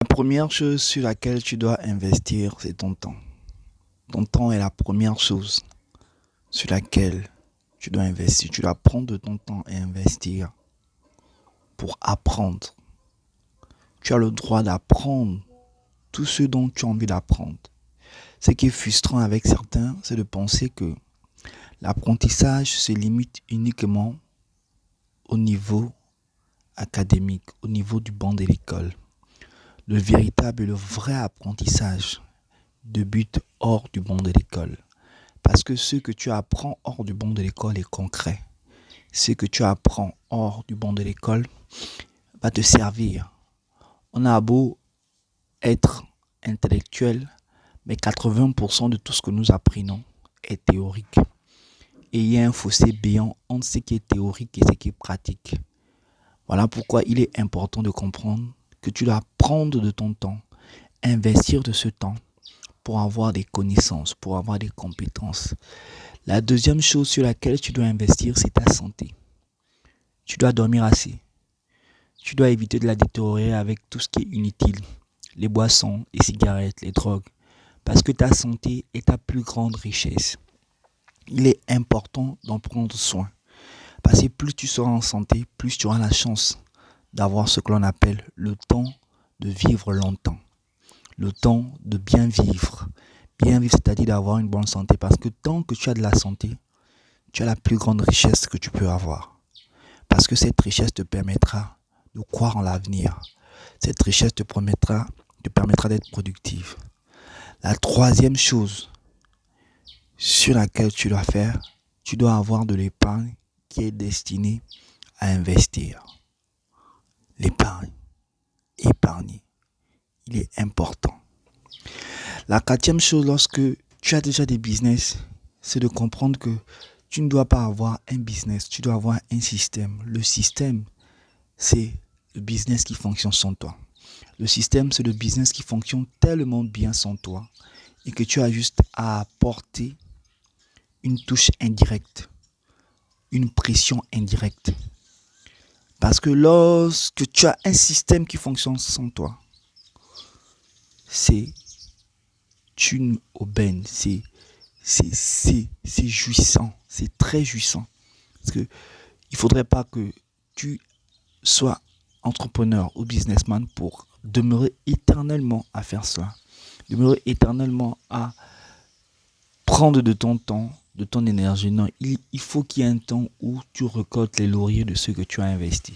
La première chose sur laquelle tu dois investir, c'est ton temps. Ton temps est la première chose sur laquelle tu dois investir. Tu dois prendre de ton temps et investir pour apprendre. Tu as le droit d'apprendre tout ce dont tu as envie d'apprendre. Ce qui est frustrant avec certains, c'est de penser que l'apprentissage se limite uniquement au niveau académique, au niveau du banc de l'école. Le véritable et le vrai apprentissage débute hors du banc de l'école. Parce que ce que tu apprends hors du banc de l'école est concret. Ce que tu apprends hors du banc de l'école va te servir. On a beau être intellectuel, mais 80% de tout ce que nous apprenons est théorique. Et il y a un fossé béant entre ce qui est théorique et ce qui est pratique. Voilà pourquoi il est important de comprendre que tu dois prendre de ton temps, investir de ce temps pour avoir des connaissances, pour avoir des compétences. La deuxième chose sur laquelle tu dois investir, c'est ta santé. Tu dois dormir assez. Tu dois éviter de la détériorer avec tout ce qui est inutile. Les boissons, les cigarettes, les drogues. Parce que ta santé est ta plus grande richesse. Il est important d'en prendre soin. Parce que plus tu seras en santé, plus tu auras la chance d'avoir ce que l'on appelle le temps de vivre longtemps. Le temps de bien vivre. Bien vivre, c'est-à-dire d'avoir une bonne santé. Parce que tant que tu as de la santé, tu as la plus grande richesse que tu peux avoir. Parce que cette richesse te permettra de croire en l'avenir. Cette richesse te permettra d'être productive. La troisième chose sur laquelle tu dois faire, tu dois avoir de l'épargne qui est destinée à investir. L'épargne, épargner, il est important. La quatrième chose lorsque tu as déjà des business, c'est de comprendre que tu ne dois pas avoir un business, tu dois avoir un système. Le système, c'est le business qui fonctionne sans toi. Le système, c'est le business qui fonctionne tellement bien sans toi et que tu as juste à apporter une touche indirecte, une pression indirecte. Parce que lorsque tu as un système qui fonctionne sans toi, c'est une aubaine, c'est jouissant, c'est très jouissant. Parce que il faudrait pas que tu sois entrepreneur ou businessman pour demeurer éternellement à faire cela. Demeurer éternellement à prendre de ton temps, de ton énergie. Non, il faut qu'il y ait un temps où tu récoltes les lauriers de ce que tu as investi.